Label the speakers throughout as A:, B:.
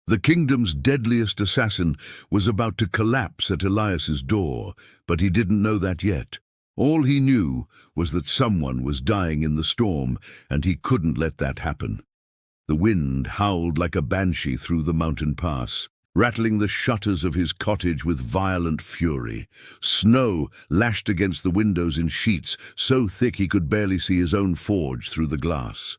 A: The kingdom's deadliest assassin was about to collapse at Elias's door, but he didn't know that yet. All he knew was that someone was dying in the storm, and he couldn't let that happen. The wind howled like a banshee through the mountain pass, rattling the shutters of his cottage with violent fury. Snow lashed against the windows in sheets, so thick he could barely see his own forge through the glass.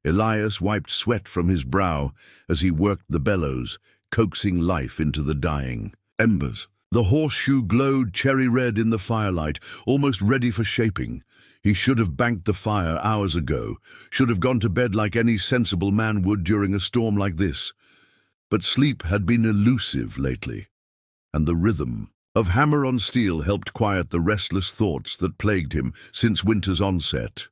A: Elias wiped sweat from his brow as he worked the bellows, coaxing life into the dying embers. The horseshoe glowed cherry-red in the firelight, almost ready for shaping. He should have banked the fire hours ago, should have gone to bed like any sensible man would during a storm like this. But sleep had been elusive lately, and the rhythm of hammer on steel helped quiet the restless thoughts that plagued him since winter's onset.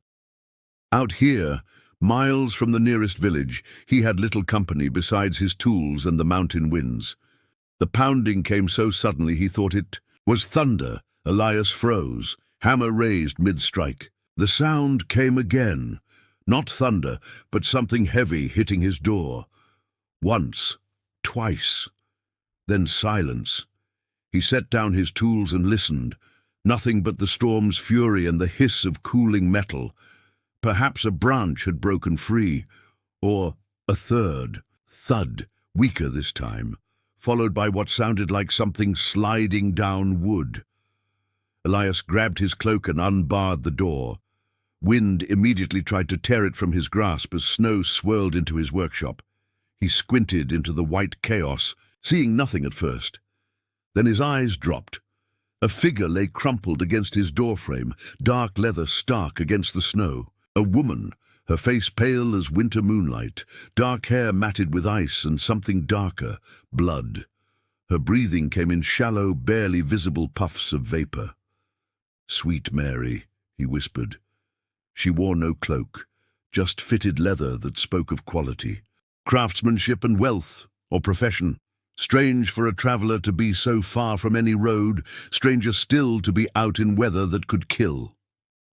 A: Out here, miles from the nearest village, he had little company besides his tools and the mountain winds. The pounding came so suddenly he thought it was thunder. Elias froze, hammer raised mid-strike. The sound came again, not thunder, but something heavy hitting his door. Once, twice, then silence. He set down his tools and listened. Nothing but the storm's fury and the hiss of cooling metal. Perhaps a branch had broken free, or a third thud, weaker this time, followed by what sounded like something sliding down wood. Elias grabbed his cloak and unbarred the door. Wind immediately tried to tear it from his grasp as snow swirled into his workshop. He squinted into the white chaos, seeing nothing at first. Then his eyes dropped. A figure lay crumpled against his doorframe, dark leather stark against the snow. A woman, her face pale as winter moonlight, dark hair matted with ice and something darker, blood. Her breathing came in shallow, barely visible puffs of vapor. "Sweet Mary," he whispered. She wore no cloak, just fitted leather that spoke of quality, craftsmanship and wealth, or profession. Strange for a traveler to be so far from any road, stranger still to be out in weather that could kill.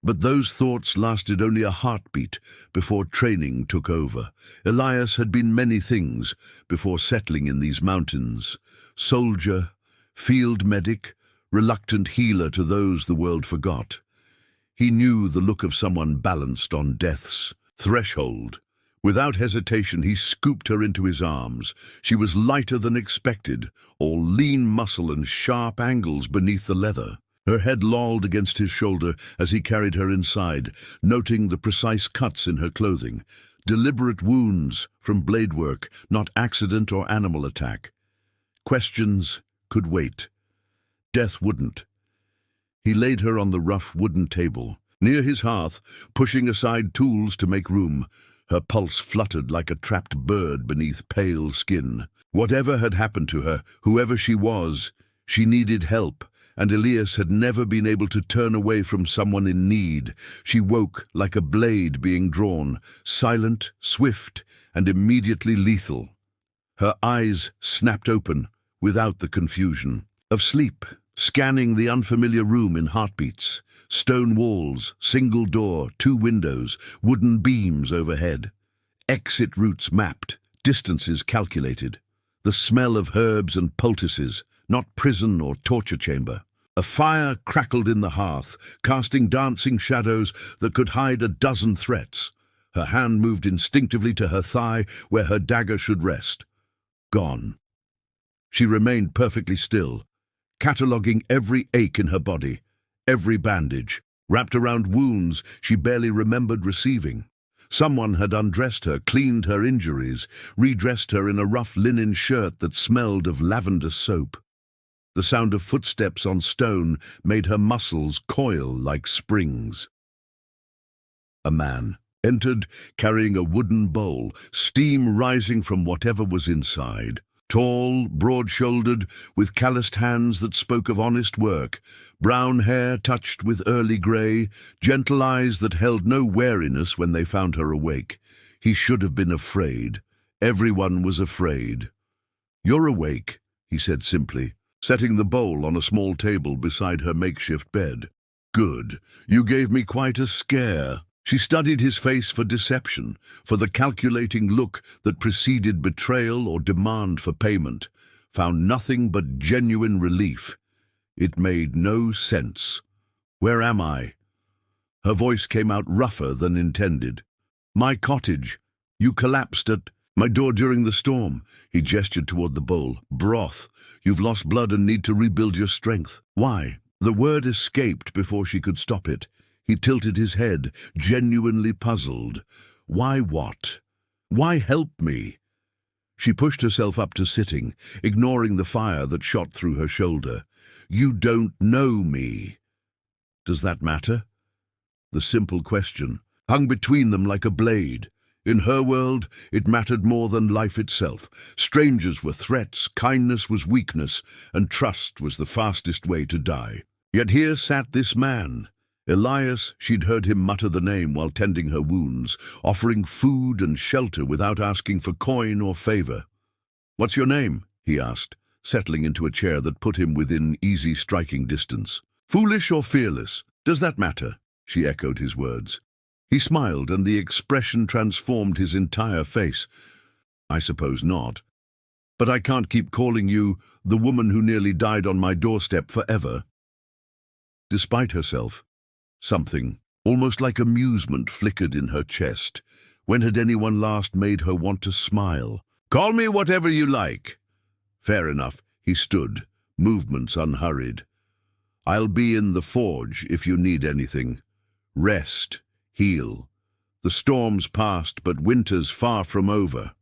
A: But those thoughts lasted only a heartbeat before training took over. Elias had been many things before settling in these mountains. Soldier, field medic, reluctant healer to those the world forgot. He knew the look of someone balanced on death's threshold. Without hesitation, he scooped her into his arms. She was lighter than expected, all lean muscle and sharp angles beneath the leather. Her head lolled against his shoulder as he carried her inside, noting the precise cuts in her clothing. Deliberate wounds from blade work, not accident or animal attack. Questions could wait. Death wouldn't. He laid her on the rough wooden table, near his hearth, pushing aside tools to make room. Her pulse fluttered like a trapped bird beneath pale skin. Whatever had happened to her, whoever she was, she needed help. And Elias had never been able to turn away from someone in need. She woke like a blade being drawn, silent, swift, and immediately lethal. Her eyes snapped open, without the confusion of sleep, scanning the unfamiliar room in heartbeats. Stone walls, single door, 2 windows, wooden beams overhead. Exit routes mapped, distances calculated. The smell of herbs and poultices, not prison or torture chamber. A fire crackled in the hearth, casting dancing shadows that could hide a dozen threats. Her hand moved instinctively to her thigh, where her dagger should rest. Gone. She remained perfectly still, cataloguing every ache in her body, every bandage, wrapped around wounds she barely remembered receiving. Someone had undressed her, cleaned her injuries, redressed her in a rough linen shirt that smelled of lavender soap. The sound of footsteps on stone made her muscles coil like springs. A man entered, carrying a wooden bowl, steam rising from whatever was inside. Tall, broad-shouldered, with calloused hands that spoke of honest work, brown hair touched with early grey, gentle eyes that held no wariness when they found her awake. He should have been afraid. Everyone was afraid. "You're awake," he said simply, setting the bowl on a small table beside her makeshift bed. "Good. You gave me quite a scare." She studied his face for deception, for the calculating look that preceded betrayal or demand for payment, found nothing but genuine relief. It made no sense. "Where am I?" Her voice came out rougher than intended. "My cottage. You collapsed at my door during the storm." He gestured toward the bowl. "Broth. You've lost blood and need to rebuild your strength." "Why?" The word escaped before she could stop it. He tilted his head, genuinely puzzled. "Why what? Why help me?" She pushed herself up to sitting, ignoring the fire that shot through her shoulder. "You don't know me." Does that matter? The simple question hung between them like a blade. In her world, it mattered more than life itself. Strangers were threats, kindness was weakness, and trust was the fastest way to die. Yet here sat this man. Elias. She'd heard him mutter the name while tending her wounds, offering food and shelter without asking for coin or favor. "What's your name?" he asked, settling into a chair that put him within easy striking distance. "Foolish or fearless? Does that matter?" She echoed his words. He smiled, and the expression transformed his entire face. "I suppose not. But I can't keep calling you the woman who nearly died on my doorstep forever." Despite herself, something, almost like amusement, flickered in her chest. When had anyone last made her want to smile? "Call me whatever you like." "Fair enough." He stood, movements unhurried. "I'll be in the forge if you need anything. Rest, heal. The storm's past, but winter's far from over."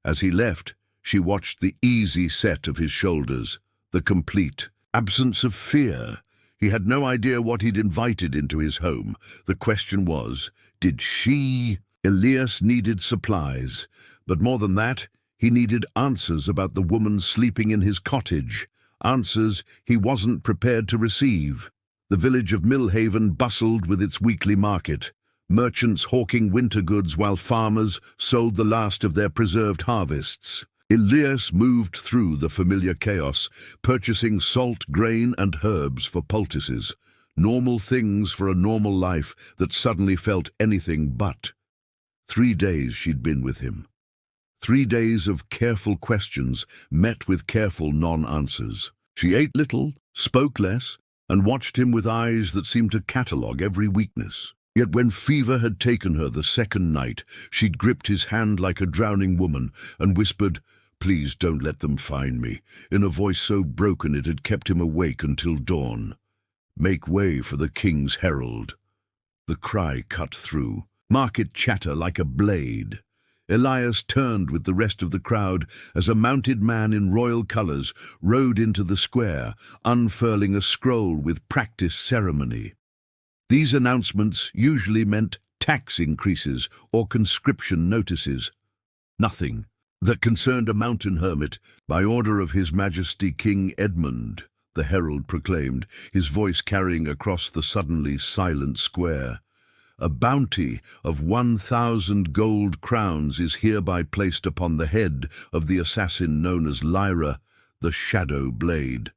A: As he left, she watched the easy set of his shoulders, the complete absence of fear. He had no idea what he'd invited into his home. The question was, did she? Elias needed supplies, but more than that, he needed answers about the woman sleeping in his cottage, answers he wasn't prepared to receive. The village of Millhaven bustled with its weekly market, merchants hawking winter goods while farmers sold the last of their preserved harvests. Elias moved through the familiar chaos, purchasing salt, grain, and herbs for poultices, normal things for a normal life that suddenly felt anything but. 3 days she'd been with him. 3 days of careful questions met with careful non-answers. She ate little, spoke less, and watched him with eyes that seemed to catalogue every weakness. Yet when fever had taken her the second night, she'd gripped his hand like a drowning woman and whispered, "Please don't let them find me," in a voice so broken it had kept him awake until dawn. "Make way for the king's herald." The cry cut through, market chatter like a blade. Elias turned with the rest of the crowd as a mounted man in royal colours rode into the square, unfurling a scroll with practiced ceremony. These announcements usually meant tax increases or conscription notices. Nothing that concerned a mountain hermit. "By order of His Majesty King Edmund," the herald proclaimed, his voice carrying across the suddenly silent square. "A bounty of 1,000 gold crowns is hereby placed upon the head of the assassin known as Lyra, the Shadow Blade."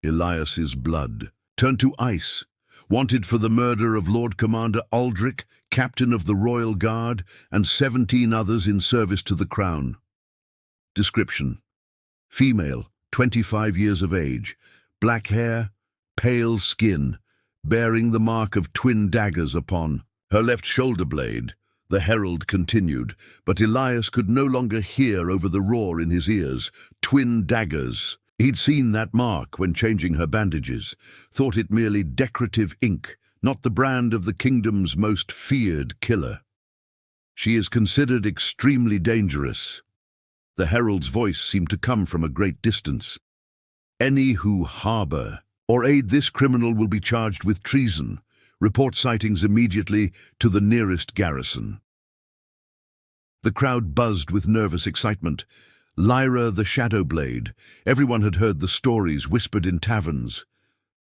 A: Elias's blood turned to ice. Wanted for the murder of Lord Commander Aldrich, captain of the Royal Guard, and 17 others in service to the Crown. Description: female, 25 years of age, black hair, pale skin, bearing the mark of twin daggers upon her left shoulder blade. The herald continued, but Elias could no longer hear over the roar in his ears. Twin daggers. He'd seen that mark when changing her bandages, thought it merely decorative ink, not the brand of the kingdom's most feared killer. "She is considered extremely dangerous." The herald's voice seemed to come from a great distance. "Any who harbour or aid this criminal will be charged with treason. Report sightings immediately to the nearest garrison." The crowd buzzed with nervous excitement. Lyra the Shadow Blade. Everyone had heard the stories whispered in taverns.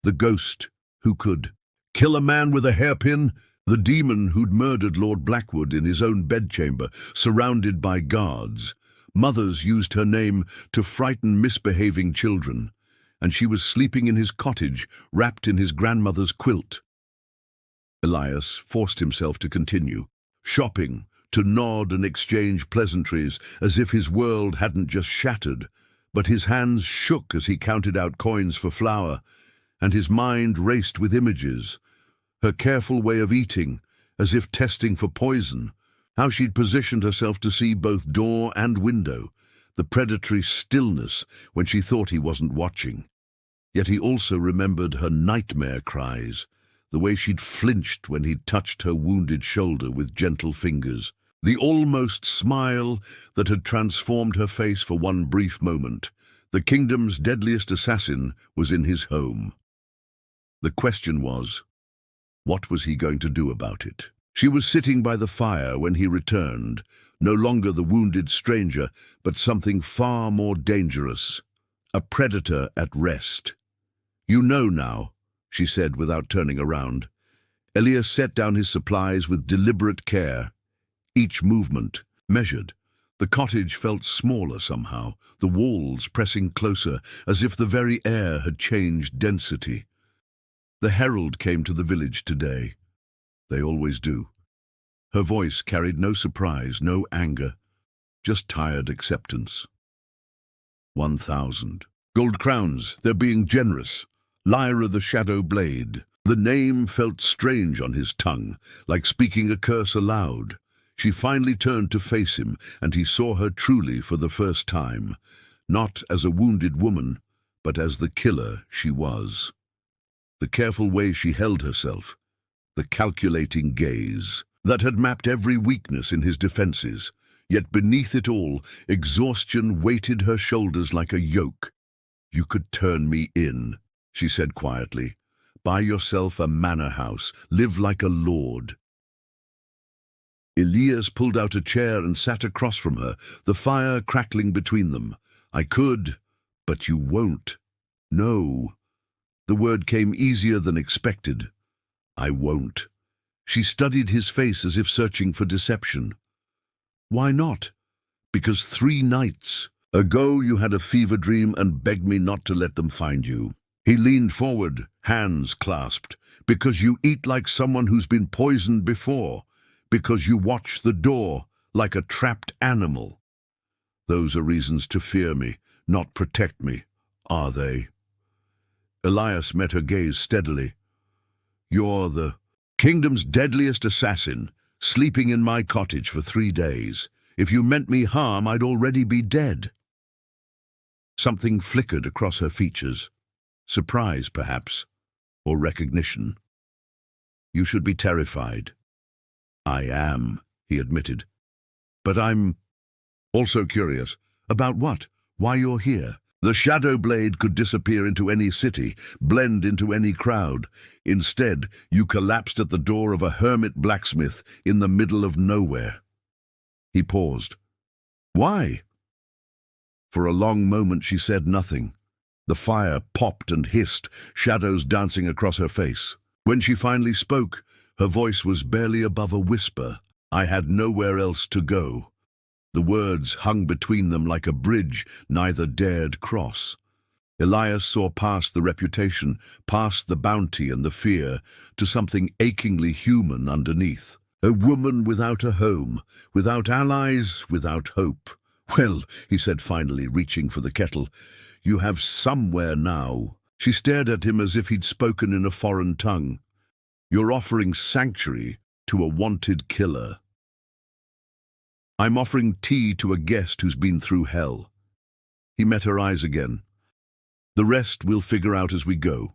A: The ghost who could kill a man with a hairpin. The demon who'd murdered Lord Blackwood in his own bedchamber, surrounded by guards. Mothers used her name to frighten misbehaving children, and she was sleeping in his cottage, wrapped in his grandmother's quilt. Elias forced himself to continue, shopping, to nod and exchange pleasantries as if his world hadn't just shattered, but his hands shook as he counted out coins for flour, and his mind raced with images. Her careful way of eating, as if testing for poison, how she'd positioned herself to see both door and window, the predatory stillness when she thought he wasn't watching. Yet he also remembered her nightmare cries, the way she'd flinched when he'd touched her wounded shoulder with gentle fingers, the almost smile that had transformed her face for one brief moment. The kingdom's deadliest assassin was in his home. The question was, what was he going to do about it? She was sitting by the fire when he returned, no longer the wounded stranger, but something far more dangerous, a predator at rest. "You know now," she said without turning around. Elias set down his supplies with deliberate care, each movement measured. The cottage felt smaller somehow, the walls pressing closer, as if the very air had changed density. "The herald came to the village today. They always do." Her voice carried no surprise, no anger, just tired acceptance. 1,000. Gold crowns, they're being generous. Lyra the Shadow Blade. The name felt strange on his tongue, like speaking a curse aloud. She finally turned to face him, and he saw her truly for the first time, not as a wounded woman, but as the killer she was. The careful way she held herself, the calculating gaze, that had mapped every weakness in his defenses, yet beneath it all, exhaustion weighted her shoulders like a yoke. "You could turn me in," she said quietly. "Buy yourself a manor house, live like a lord." Elias pulled out a chair and sat across from her, the fire crackling between them. "I could, but you won't." "No." The word came easier than expected. "I won't." She studied his face as if searching for deception. "Why not?" "Because 3 nights ago you had a fever dream and begged me not to let them find you." He leaned forward, hands clasped. "Because you eat like someone who's been poisoned before. Because you watch the door like a trapped animal. Those are reasons to fear me, not protect me, are they?" Elias met her gaze steadily. "You're the kingdom's deadliest assassin, sleeping in my cottage for 3 days. If you meant me harm, I'd already be dead." Something flickered across her features. Surprise, perhaps, or recognition. "You should be terrified." "I am," he admitted. "But I'm also curious. About what? Why you're here?" The Shadow Blade could disappear into any city, blend into any crowd. Instead, you collapsed at the door of a hermit blacksmith in the middle of nowhere. He paused. "Why?" For a long moment she said nothing. The fire popped and hissed, shadows dancing across her face. When she finally spoke, her voice was barely above a whisper. "I had nowhere else to go." The words hung between them like a bridge neither dared cross. Elias saw past the reputation, past the bounty and the fear, to something achingly human underneath. A woman without a home, without allies, without hope. "Well," he said finally, reaching for the kettle, "you have somewhere now." She stared at him as if he'd spoken in a foreign tongue. "You're offering sanctuary to a wanted killer." "I'm offering tea to a guest who's been through hell." He met her eyes again. "The rest we'll figure out as we go."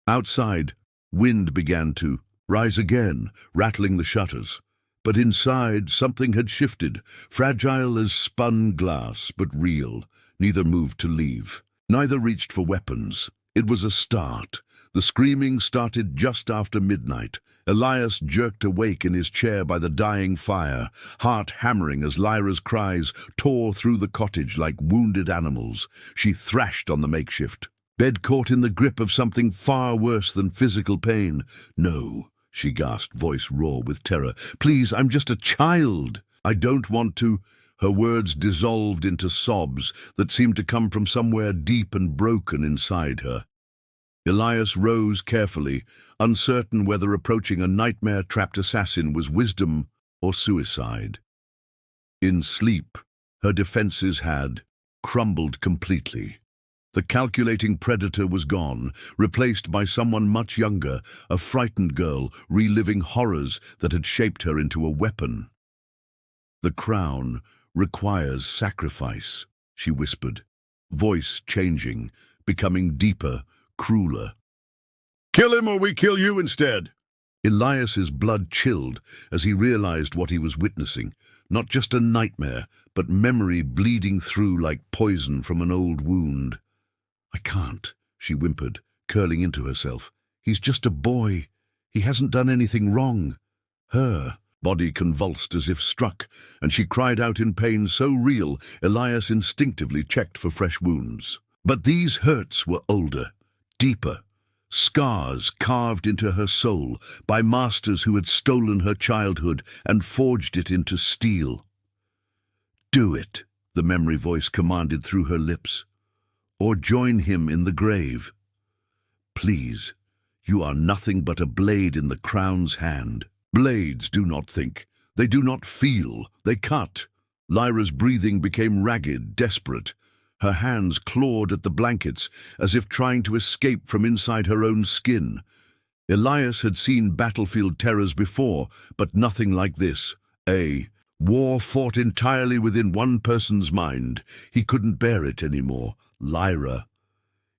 A: Outside, wind began to rise again, rattling the shutters. But inside, something had shifted, fragile as spun glass, but real. Neither moved to leave. Neither reached for weapons. It was a start. The screaming started just after midnight. Elias jerked awake in his chair by the dying fire, heart hammering as Lyra's cries tore through the cottage like wounded animals. She thrashed on the makeshift. Bed caught in the grip of something far worse than physical pain. "No," she gasped, voice raw with terror. "Please, I'm just a child. I don't want to." Her words dissolved into sobs that seemed to come from somewhere deep and broken inside her. Elias rose carefully, uncertain whether approaching a nightmare-trapped assassin was wisdom or suicide. In sleep, her defenses had crumbled completely. The calculating predator was gone, replaced by someone much younger, a frightened girl reliving horrors that had shaped her into a weapon. "The crown requires sacrifice," she whispered, voice changing, becoming deeper, crueler. "Kill him or we kill you instead!" Elias's blood chilled as he realized what he was witnessing. Not just a nightmare, but memory bleeding through like poison from an old wound. "I can't," she whimpered, curling into herself. "He's just a boy. He hasn't done anything wrong." Her body convulsed as if struck, and she cried out in pain so real, Elias instinctively checked for fresh wounds. But these hurts were older, deeper, scars carved into her soul by masters who had stolen her childhood and forged it into steel. "Do it," the memory voice commanded through her lips, "or join him in the grave. Please, you are nothing but a blade in the crown's hand." Blades do not think. They do not feel. They cut. Lyra's breathing became ragged, desperate. Her hands clawed at the blankets, as if trying to escape from inside her own skin. Elias had seen battlefield terrors before, but nothing like this. A war fought entirely within one person's mind. He couldn't bear it anymore. Lyra.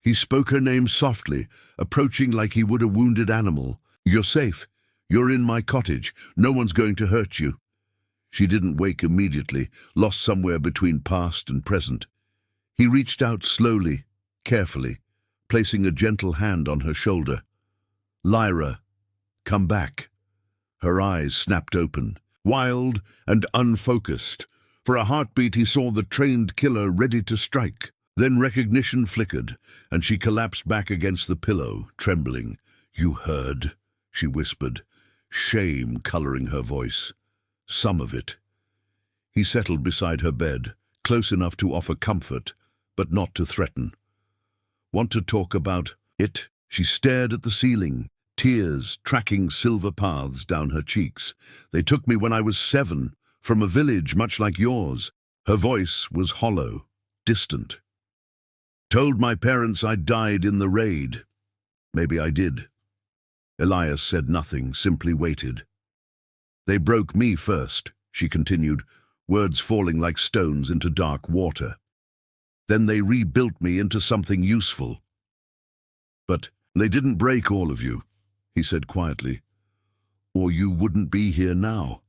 A: He spoke her name softly, approaching like he would a wounded animal. "You're safe. You're in my cottage. No one's going to hurt you." She didn't wake immediately, lost somewhere between past and present. He reached out slowly, carefully, placing a gentle hand on her shoulder. "Lyra, come back." Her eyes snapped open, wild and unfocused. For a heartbeat he saw the trained killer ready to strike. Then recognition flickered, and she collapsed back against the pillow, trembling. "You heard," she whispered, shame coloring her voice. "Some of it." He settled beside her bed, close enough to offer comfort, but not to threaten. "Want to talk about it?" She stared at the ceiling, tears tracking silver paths down her cheeks. "They took me when I was 7, from a village much like yours." Her voice was hollow, distant. "Told my parents I died in the raid. Maybe I did." Elias said nothing, simply waited. "They broke me first," she continued, words falling like stones into dark water. "Then they rebuilt me into something useful. But they didn't break all of you," he said quietly, "or you wouldn't be here now."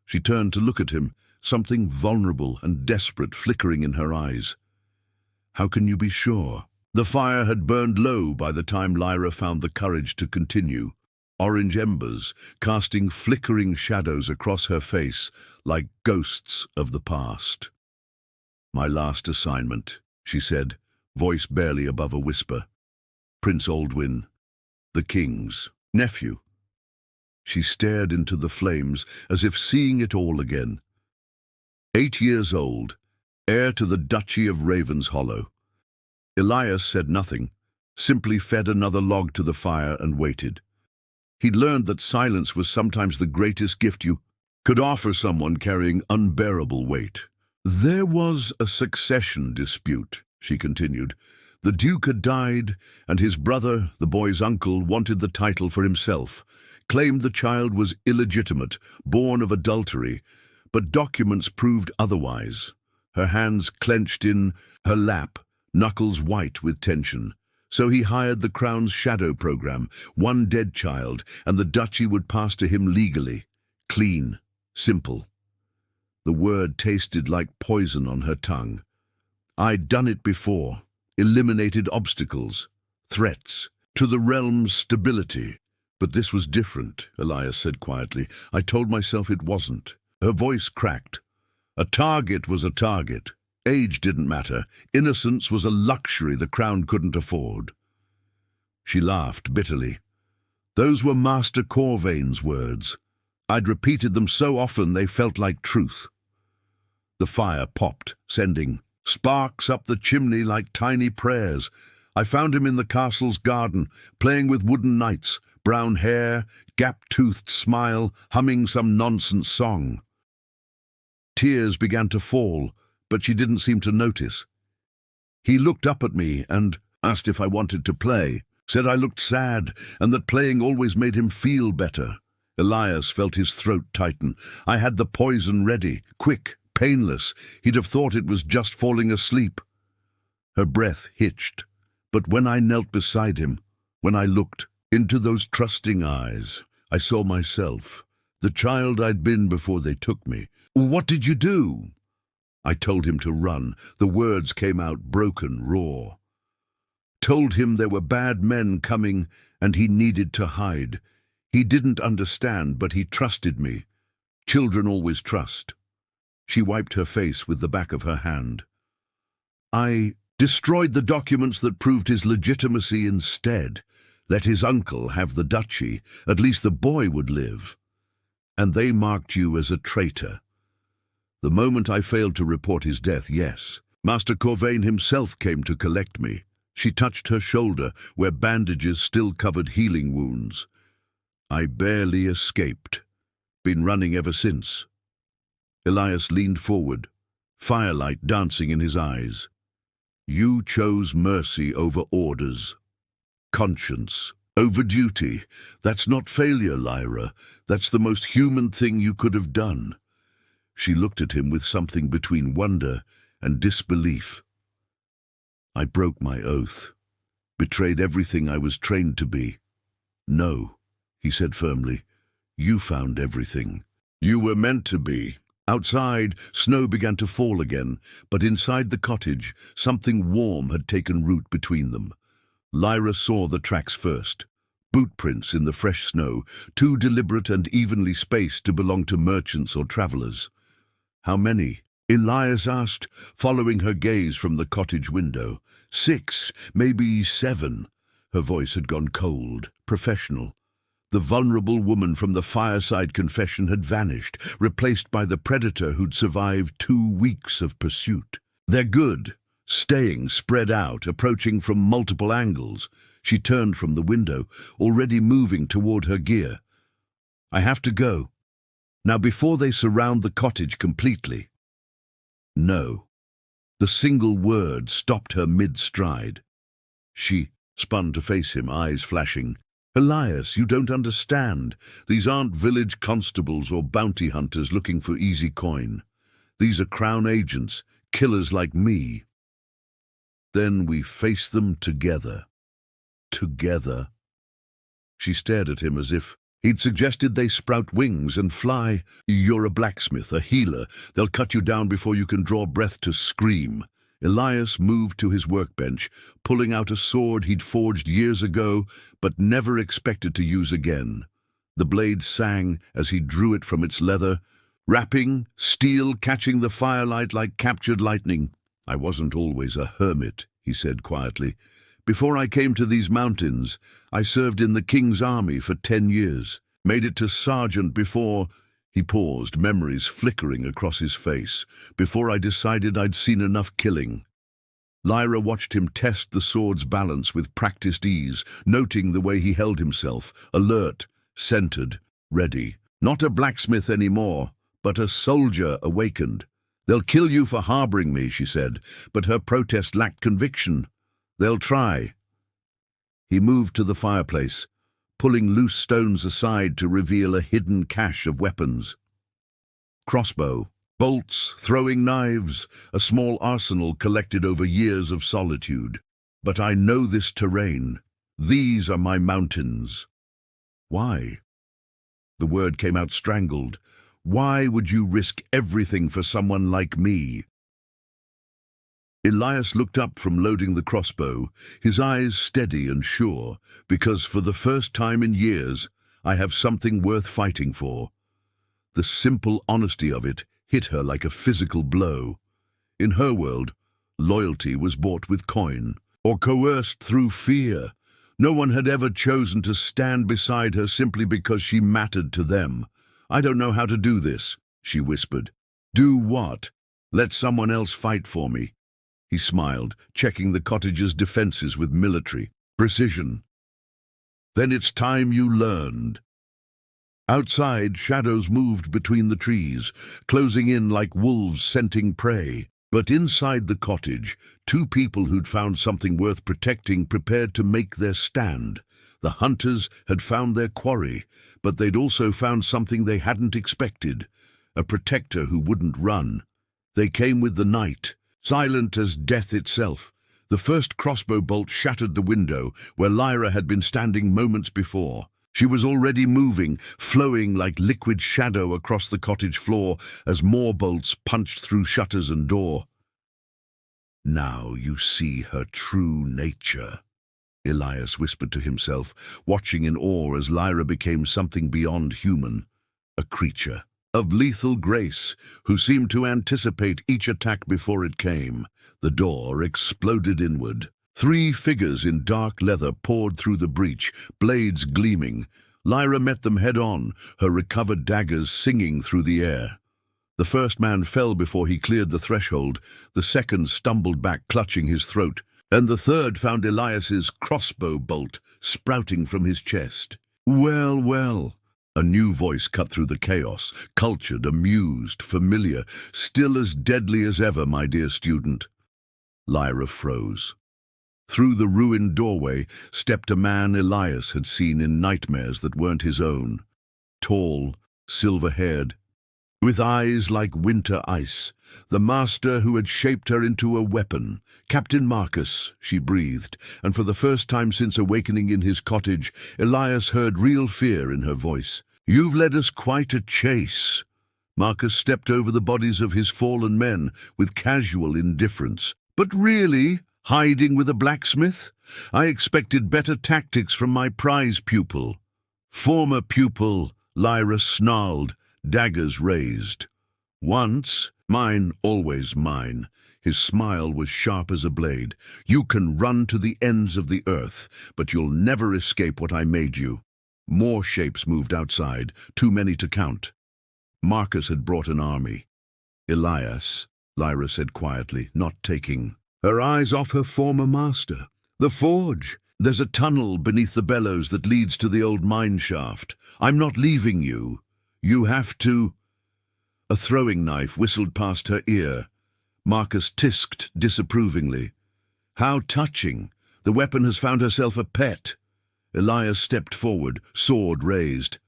A: She turned to look at him, something vulnerable and desperate flickering in her eyes. "How can you be sure?" The fire had burned low by the time Lyra found the courage to continue, orange embers casting flickering shadows across her face like ghosts of the past. "My last assignment," she said, voice barely above a whisper. "Prince Aldwyn, the king's nephew." She stared into the flames as if seeing it all again. 8 years old, heir to the Duchy of Ravenshollow. Elias said nothing, simply fed another log to the fire and waited. He'd learned that silence was sometimes the greatest gift you could offer someone carrying unbearable weight. "There was a succession dispute," she continued. "The Duke had died, and his brother, the boy's uncle, wanted the title for himself, claimed the child was illegitimate, born of adultery, but documents proved otherwise." Her hands clenched in her lap, knuckles white with tension. "So he hired the Crown's shadow program, one dead child, and the duchy would pass to him legally. Clean, simple." The word tasted like poison on her tongue. "I'd done it before, eliminated obstacles, threats, to the realm's stability. But this was different," Elias said quietly. "I told myself it wasn't." Her voice cracked. "A target was a target. Age didn't matter. Innocence was a luxury the Crown couldn't afford." She laughed bitterly. "Those were Master Corvain's words. I'd repeated them so often they felt like truth." The fire popped, sending sparks up the chimney like tiny prayers. I found him in the castle's garden, playing with wooden knights, brown hair, gap-toothed smile, humming some nonsense song. Tears began to fall, but she didn't seem to notice. He looked up at me and asked if I wanted to play, said I looked sad and that playing always made him feel better. Elias felt his throat tighten. I had the poison ready, quick, painless. He'd have thought it was just falling asleep. Her breath hitched, but when I knelt beside him, when I looked into those trusting eyes, I saw myself, the child I'd been before they took me. "What did you do?" I told him to run. The words came out broken, raw. Told him there were bad men coming and he needed to hide. He didn't understand, but he trusted me. Children always trust. She wiped her face with the back of her hand. I destroyed the documents that proved his legitimacy instead. Let his uncle have the duchy. At least the boy would live. And they marked you as a traitor. The moment I failed to report his death, yes. Master Corvain himself came to collect me. She touched her shoulder, where bandages still covered healing wounds. I barely escaped. Been running ever since. Elias leaned forward, firelight dancing in his eyes. You chose mercy over orders. Conscience over duty. That's not failure, Lyra. That's the most human thing you could have done. She looked at him with something between wonder and disbelief. I broke my oath, betrayed everything I was trained to be. No, he said firmly. You found everything. You were meant to be. Outside, snow began to fall again, but inside the cottage, something warm had taken root between them. Lyra saw the tracks first. Boot prints in the fresh snow, too deliberate and evenly spaced to belong to merchants or travelers. How many? Elias asked, following her gaze from the cottage window. 6, maybe 7. Her voice had gone cold, professional. The vulnerable woman from the fireside confession had vanished, replaced by the predator who'd survived 2 weeks of pursuit. They're good, staying, spread out, approaching from multiple angles. She turned from the window, already moving toward her gear. I have to go. Now before they surround the cottage completely. No. The single word stopped her mid-stride. She spun to face him, eyes flashing. Elias, you don't understand. These aren't village constables or bounty hunters looking for easy coin. These are crown agents, killers like me. Then we face them together. Together. She stared at him as if he'd suggested they sprout wings and fly. You're a blacksmith, a healer. They'll cut you down before you can draw breath to scream. Elias moved to his workbench, pulling out a sword he'd forged years ago, but never expected to use again. The blade sang as he drew it from its leather, rapping, steel catching the firelight like captured lightning. I wasn't always a hermit, he said quietly. Before I came to these mountains, I served in the king's army for 10 years. Made it to sergeant before... He paused, memories flickering across his face. Before I decided I'd seen enough killing. Lyra watched him test the sword's balance with practiced ease, noting the way he held himself, alert, centered, ready. Not a blacksmith anymore, but a soldier awakened. They'll kill you for harboring me, she said, but her protest lacked conviction. They'll try. He moved to the fireplace, pulling loose stones aside to reveal a hidden cache of weapons. Crossbow, bolts, throwing knives, a small arsenal collected over years of solitude. But I know this terrain. These are my mountains. Why? The word came out strangled. Why would you risk everything for someone like me? Elias looked up from loading the crossbow, his eyes steady and sure, because for the first time in years, I have something worth fighting for. The simple honesty of it hit her like a physical blow. In her world, loyalty was bought with coin, or coerced through fear. No one had ever chosen to stand beside her simply because she mattered to them. I don't know how to do this, she whispered. Do what? Let someone else fight for me. He smiled, checking the cottage's defenses with military precision. Then it's time you learned. Outside, shadows moved between the trees, closing in like wolves scenting prey. But inside the cottage, two people who'd found something worth protecting prepared to make their stand. The hunters had found their quarry, but they'd also found something they hadn't expected, a protector who wouldn't run. They came with the night, silent as death itself. The first crossbow bolt shattered the window where Lyra had been standing moments before. She was already moving, flowing like liquid shadow across the cottage floor as more bolts punched through shutters and door. "Now you see her true nature," Elias whispered to himself, watching in awe as Lyra became something beyond human, a creature of lethal grace who seemed to anticipate each attack before it came. The door exploded inward. 3 figures in dark leather poured through the breach, blades gleaming. Lyra met them head-on, her recovered daggers singing through the air. The first man fell before he cleared the threshold, the second stumbled back, clutching his throat, and the third found Elias's crossbow bolt sprouting from his chest. "Well, well," a new voice cut through the chaos, cultured, amused, familiar, "still as deadly as ever, my dear student." Lyra froze. Through the ruined doorway stepped a man Elias had seen in nightmares that weren't his own. Tall, silver-haired, with eyes like winter ice. The master who had shaped her into a weapon. "Captain Marcus," she breathed, and for the first time since awakening in his cottage, Elias heard real fear in her voice. "You've led us quite a chase." Marcus stepped over the bodies of his fallen men with casual indifference. "But really? Hiding with a blacksmith? I expected better tactics from my prize pupil." "Former pupil," Lyra snarled, daggers raised. "Once, mine, always mine." His smile was sharp as a blade. "You can run to the ends of the earth, but you'll never escape what I made you." More shapes moved outside, too many to count. Marcus had brought an army. "Elias," Lyra said quietly, not taking her eyes off her former master. "The forge. There's a tunnel beneath the bellows that leads to the old mine shaft. I'm not leaving you. You have to—" A throwing knife whistled past her ear. Marcus tisked disapprovingly. "How touching. The weapon has found herself a pet." Elias stepped forward, sword raised.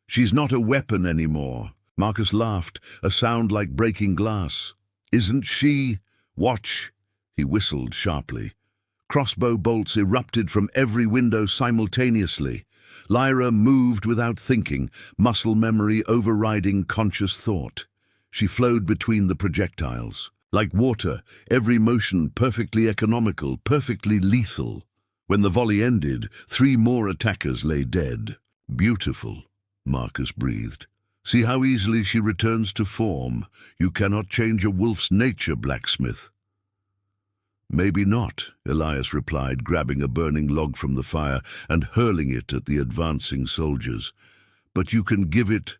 A: "She's not a weapon anymore." Marcus laughed, a sound like breaking glass. "Isn't she? Watch." He whistled sharply. Crossbow bolts erupted from every window simultaneously. Lyra moved without thinking, muscle memory overriding conscious thought. She flowed between the projectiles. Like water, every motion perfectly economical, perfectly lethal. When the volley ended, 3 more attackers lay dead. "Beautiful," Marcus breathed. "See how easily she returns to form. You cannot change a wolf's nature, blacksmith." "Maybe not," Elias replied, grabbing a burning log from the fire and hurling it at the advancing soldiers. "But you can give it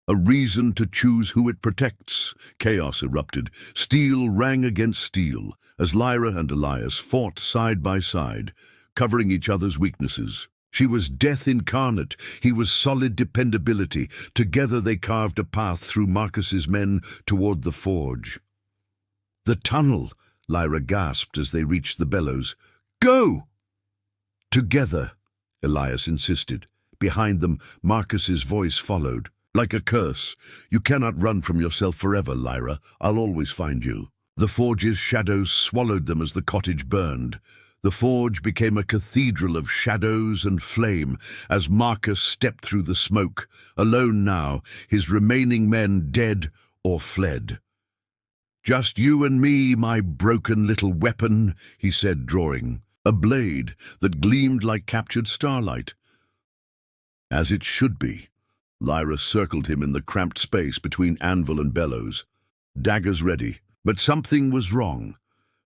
A: a reason to choose who it protects." Chaos erupted. Steel rang against steel as Lyra and Elias fought side by side, covering each other's weaknesses. She was death incarnate. He was solid dependability. Together they carved a path through Marcus's men toward the forge. "The tunnel!" Lyra gasped as they reached the bellows. "Go!" "Together," Elias insisted. Behind them, Marcus's voice followed. "Like a curse. You cannot run from yourself forever, Lyra. I'll always find you." The forge's shadows swallowed them as the cottage burned. The forge became a cathedral of shadows and flame as Marcus stepped through the smoke, alone now, his remaining men dead or fled. "Just you and me, my broken little weapon," he said, drawing, a blade that gleamed like captured starlight. "As it should be." Lyra circled him in the cramped space between anvil and bellows. Daggers ready, but something was wrong.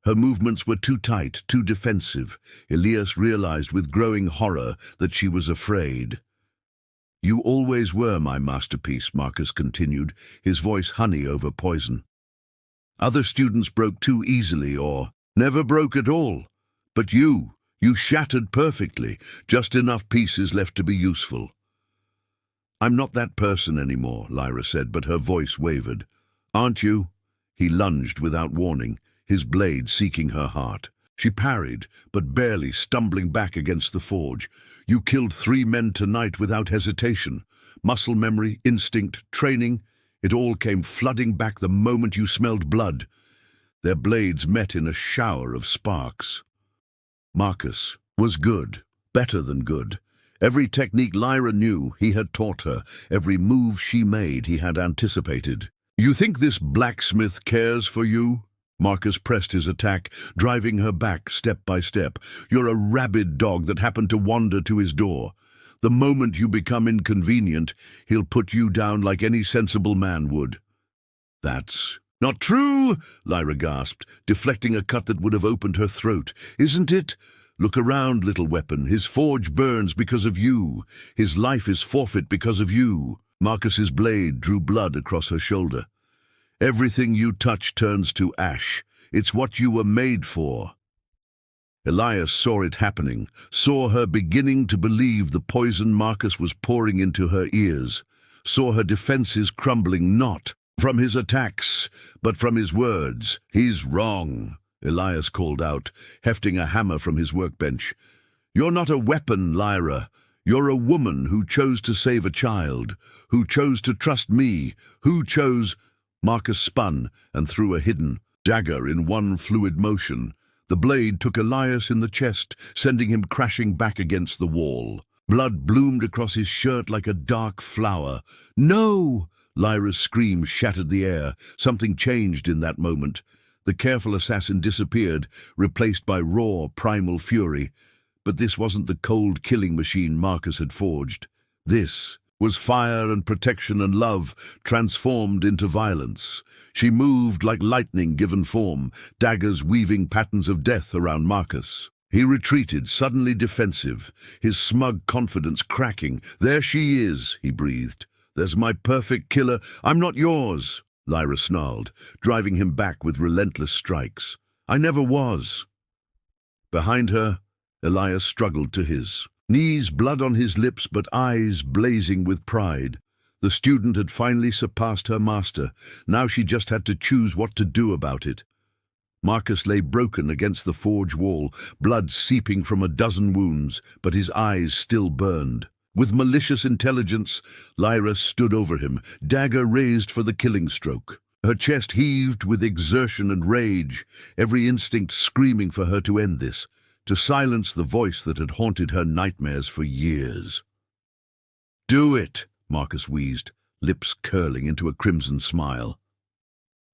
A: Her movements were too tight, too defensive. Elias realized with growing horror that she was afraid. "You always were my masterpiece," Marcus continued, his voice honey over poison. "Other students broke too easily or Never broke at all. But you shattered perfectly, just enough pieces left to be useful. I'm not that person anymore, Lyra said, but her voice wavered. Aren't you? He lunged without warning, his blade seeking her heart. She parried, but barely, stumbling back against the forge. You killed 3 men tonight without hesitation. Muscle memory, instinct, training, it all came flooding back the moment you smelled blood. Their blades met in a shower of sparks. Marcus was good, better than good. Every technique Lyra knew, he had taught her. Every move she made, he had anticipated. You think this blacksmith cares for you? Marcus pressed his attack, driving her back step by step. You're a rabid dog that happened to wander to his door. The moment you become inconvenient, he'll put you down like any sensible man would. That's not true, Lyra gasped, deflecting a cut that would have opened her throat. Isn't it? Look around, little weapon. His forge burns because of you. His life is forfeit because of you. Marcus's blade drew blood across her shoulder. Everything you touch turns to ash. It's what you were made for. Elias saw it happening, saw her beginning to believe the poison Marcus was pouring into her ears, saw her defenses crumbling not from his attacks, but from his words. He's wrong, Elias called out, hefting a hammer from his workbench. You're not a weapon, Lyra. You're a woman who chose to save a child, who chose to trust me, who chose... Marcus spun and threw a hidden dagger in one fluid motion. The blade took Elias in the chest, sending him crashing back against the wall. Blood bloomed across his shirt like a dark flower. No! Lyra's scream shattered the air. Something changed in that moment. The careful assassin disappeared, replaced by raw, primal fury. But this wasn't the cold killing machine Marcus had forged. This was fire and protection and love transformed into violence. She moved like lightning given form, daggers weaving patterns of death around Marcus. He retreated, suddenly defensive, his smug confidence cracking. There she is, he breathed. There's my perfect killer. I'm not yours, Lyra snarled, driving him back with relentless strikes. I never was. Behind her, Elias struggled to his knees, blood on his lips, but eyes blazing with pride. The student had finally surpassed her master. Now she just had to choose what to do about it. Marcus lay broken against the forge wall, blood seeping from a dozen wounds, but his eyes still burned. With malicious intelligence, Lyra stood over him, dagger raised for the killing stroke. Her chest heaved with exertion and rage, every instinct screaming for her to end this, to silence the voice that had haunted her nightmares for years. Do it, Marcus wheezed, lips curling into a crimson smile.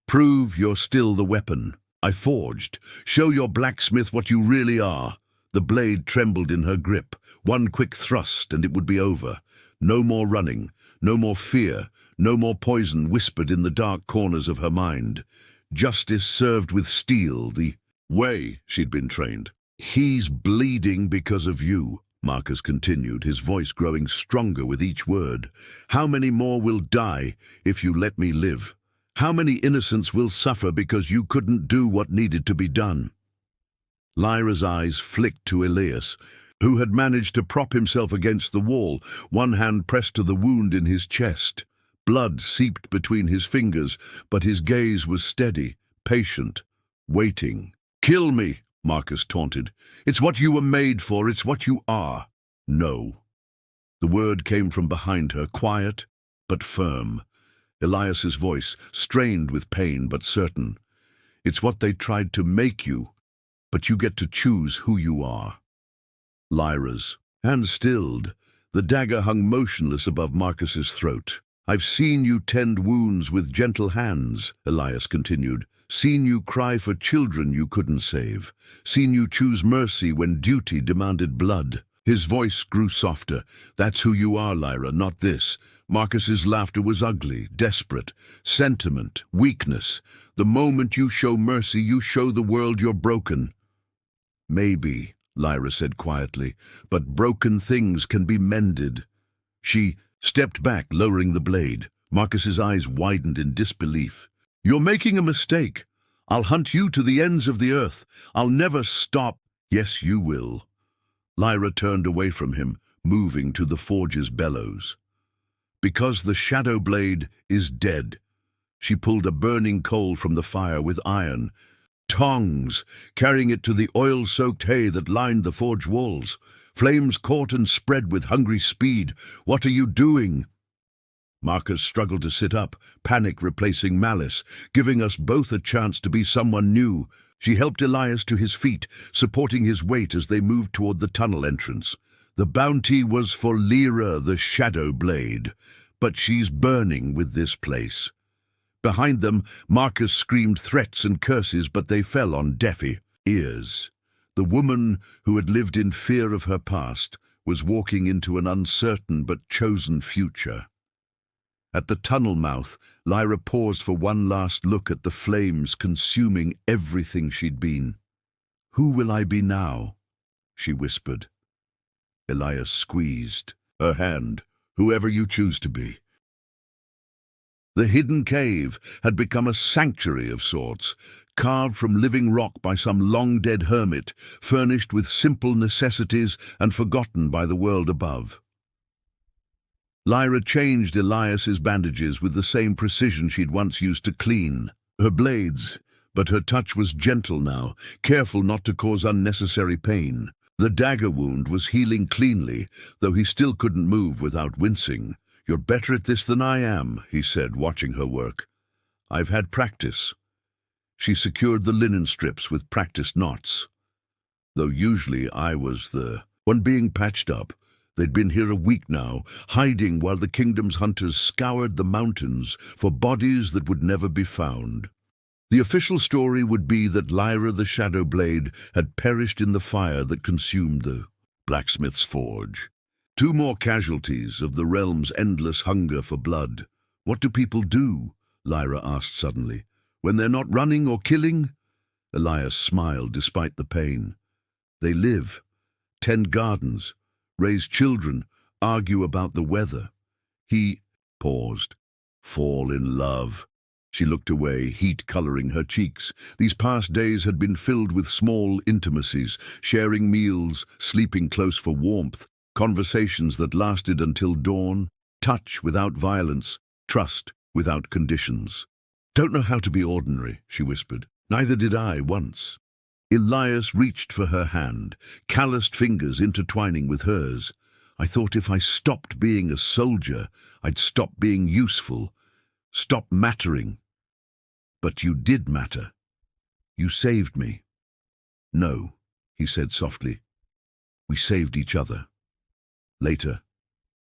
A: Prove you're still the weapon I forged. Show your blacksmith what you really are. The blade trembled in her grip. One quick thrust and it would be over. No more running, no more fear, no more poison whispered in the dark corners of her mind. Justice served with steel, the way she'd been trained. He's bleeding because of you, Marcus continued, his voice growing stronger with each word. How many more will die if you let me live? How many innocents will suffer because you couldn't do what needed to be done? Lyra's eyes flicked to Elias, who had managed to prop himself against the wall, one hand pressed to the wound in his chest. Blood seeped between his fingers, but his gaze was steady, patient, waiting. Kill me, Marcus taunted. It's what you were made for, it's what you are. No. The word came from behind her, quiet but firm. Elias's voice, strained with pain but certain. It's what they tried to make you, but you get to choose who you are. Lyra's hands stilled. The dagger hung motionless above Marcus's throat. I've seen you tend wounds with gentle hands, Elias continued. Seen you cry for children you couldn't save. Seen you choose mercy when duty demanded blood. His voice grew softer. That's who you are, Lyra, not this. Marcus's laughter was ugly, desperate. Sentiment, weakness. The moment you show mercy, you show the world you're broken. Maybe, Lyra said quietly, but broken things can be mended. She stepped back, lowering the blade. Marcus's eyes widened in disbelief. You're making a mistake. I'll hunt you to the ends of the earth. I'll never stop. Yes, you will. Lyra turned away from him, moving to the forge's bellows. Because the shadow blade is dead. She pulled a burning coal from the fire with iron tongs, carrying it to the oil-soaked hay that lined the forge walls. Flames caught and spread with hungry speed. What are you doing? Marcus struggled to sit up, panic replacing malice, giving us both a chance to be someone new. She helped Elias to his feet, supporting his weight as they moved toward the tunnel entrance. The bounty was for Lyra, the shadow blade, but she's burning with this place. Behind them, Marcus screamed threats and curses, but they fell on deaf ears. The woman who had lived in fear of her past was walking into an uncertain but chosen future. At the tunnel mouth, Lyra paused for one last look at the flames consuming everything she'd been. "Who will I be now?" she whispered. Elias squeezed her hand. "Whoever you choose to be." The hidden cave had become a sanctuary of sorts, carved from living rock by some long-dead hermit, furnished with simple necessities and forgotten by the world above. Lyra changed Elias's bandages with the same precision she'd once used to clean her blades, but her touch was gentle now, careful not to cause unnecessary pain. The dagger wound was healing cleanly, though he still couldn't move without wincing. "You're better at this than I am," he said, watching her work. "I've had practice." She secured the linen strips with practiced knots. Though usually I was the one being patched up, they'd been here a week now, hiding while the kingdom's hunters scoured the mountains for bodies that would never be found. The official story would be that Lyra the Shadow Blade had perished in the fire that consumed the blacksmith's forge. 2 more casualties of the realm's endless hunger for blood. "What do people do?" Lyra asked suddenly. "When they're not running or killing?" Elias smiled despite the pain. "They live, tend gardens, raise children, argue about the weather." He paused. "Fall in love." She looked away, heat coloring her cheeks. These past days had been filled with small intimacies, sharing meals, sleeping close for warmth, conversations that lasted until dawn, touch without violence, trust without conditions. "Don't know how to be ordinary," she whispered. "Neither did I once." Elias reached for her hand, calloused fingers intertwining with hers. "I thought if I stopped being a soldier, I'd stop being useful, stop mattering. But you did matter. You saved me." "No," he said softly. "We saved each other." Later,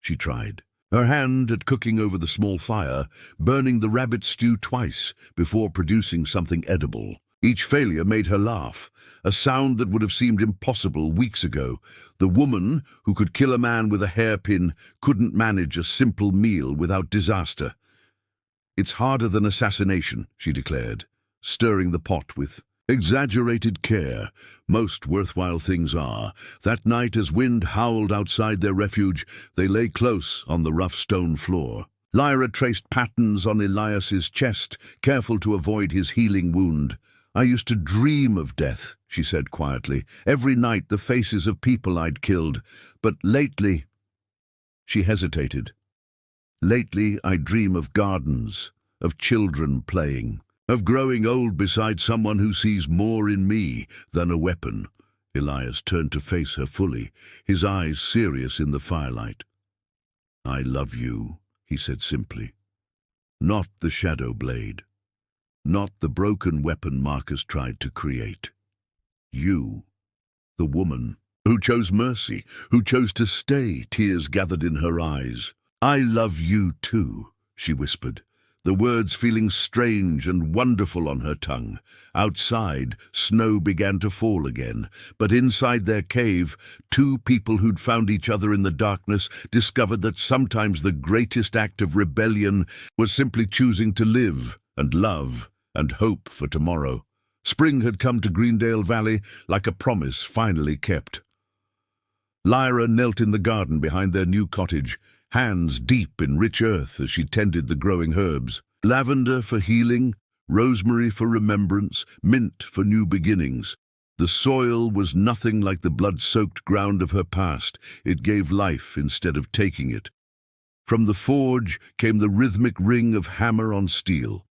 A: she tried. Her hand at cooking over the small fire, burning the rabbit stew twice before producing something edible. Each failure made her laugh, a sound that would have seemed impossible weeks ago. The woman who could kill a man with a hairpin couldn't manage a simple meal without disaster. "It's harder than assassination," she declared, stirring the pot with exaggerated care. Most worthwhile things are. That night, as wind howled outside their refuge, they lay close on the rough stone floor. Lyra traced patterns on Elias's chest, careful to avoid his healing wound. "I used to dream of death," she said quietly. "Every night the faces of people I'd killed. But lately—" She hesitated. "Lately I dream of gardens, of children playing, of growing old beside someone who sees more in me than a weapon." Elias turned to face her fully, his eyes serious in the firelight. "I love you," he said simply. "Not the shadow blade. Not the broken weapon Marcus tried to create. You, the woman who chose mercy, who chose to stay," tears gathered in her eyes. "I love you too," she whispered, the words feeling strange and wonderful on her tongue. Outside, snow began to fall again, but inside their cave, 2 people who'd found each other in the darkness discovered that sometimes the greatest act of rebellion was simply choosing to live and love and hope for tomorrow. Spring had come to Greendale Valley like a promise finally kept. Lyra knelt in the garden behind their new cottage, hands deep in rich earth as she tended the growing herbs. Lavender for healing, rosemary for remembrance, mint for new beginnings. The soil was nothing like the blood-soaked ground of her past. It gave life instead of taking it. From the forge came the rhythmic ring of hammer on steel.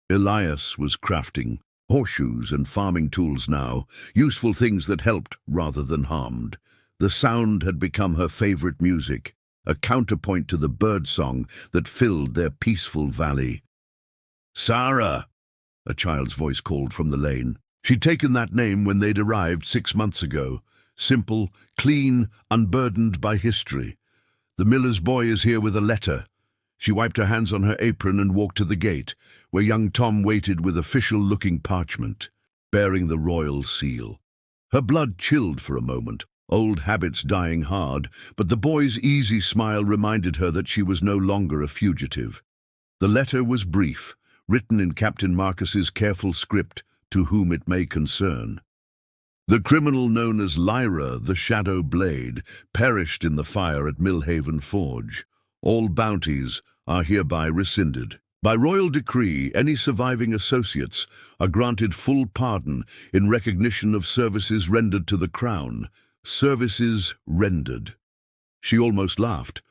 A: Elias was crafting horseshoes and farming tools now, useful things that helped rather than harmed. The sound had become her favorite music, a counterpoint to the birdsong that filled their peaceful valley. "Sarah!" a child's voice called from the lane. She'd taken that name when they'd arrived 6 months ago. Simple, clean, unburdened by history. "The miller's boy is here with a letter." She wiped her hands on her apron and walked to the gate, where young Tom waited with official-looking parchment, bearing the royal seal. Her blood chilled for a moment, old habits dying hard, but the boy's easy smile reminded her that she was no longer a fugitive. The letter was brief, written in Captain Marcus's careful script, to whom it may concern. The criminal known as Lyra, the Shadow Blade, perished in the fire at Millhaven Forge. All bounties are hereby rescinded. By royal decree, any surviving associates are granted full pardon in recognition of services rendered to the crown. Services rendered. She almost laughed.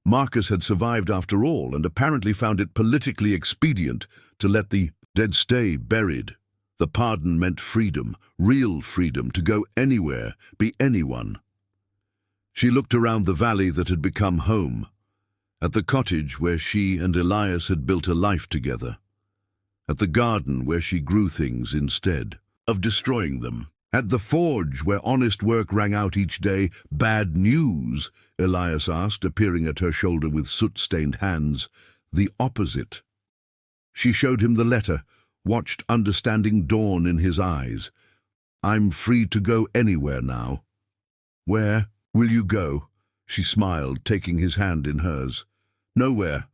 A: Marcus had survived after all, and apparently found it politically expedient to let the dead stay buried. The pardon meant freedom, real freedom, to go anywhere, be anyone. She looked around the valley that had become home, at the cottage where she and Elias had built a life together, at the garden where she grew things instead of destroying them, at the forge where honest work rang out each day. "Bad news?" Elias asked, appearing at her shoulder with soot-stained hands. "The opposite." She showed him the letter, watched understanding dawn in his eyes. "I'm free to go anywhere now." "Where will you go?" She smiled, taking his hand in hers. "Nowhere.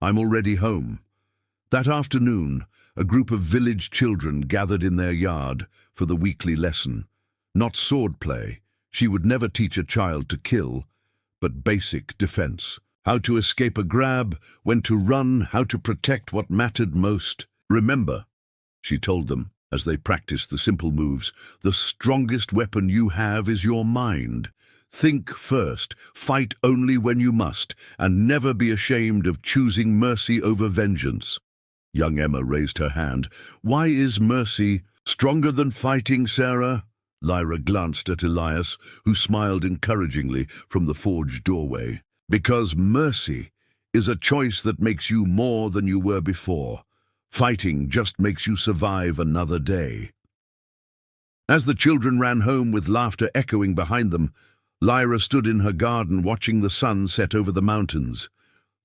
A: I'm already home." That afternoon, a group of village children gathered in their yard for the weekly lesson. Not swordplay. She would never teach a child to kill, but basic defense. How to escape a grab, when to run, how to protect what mattered most. "Remember," she told them, as they practiced the simple moves, "the strongest weapon you have is your mind. Think first, fight only when you must, and never be ashamed of choosing mercy over vengeance." Young Emma raised her hand. "Why is mercy stronger than fighting, Sarah?" Lyra glanced at Elias, who smiled encouragingly from the forge doorway. "Because mercy is a choice that makes you more than you were before. Fighting just makes you survive another day." As the children ran home with laughter echoing behind them, Lyra stood in her garden watching the sun set over the mountains.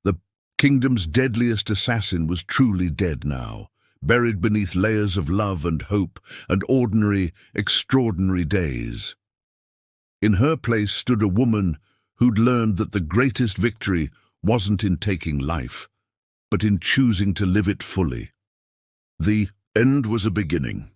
A: The kingdom's deadliest assassin was truly dead now, buried beneath layers of love and hope and ordinary, extraordinary days. In her place stood a woman who'd learned that the greatest victory wasn't in taking life, but in choosing to live it fully. The end was a beginning.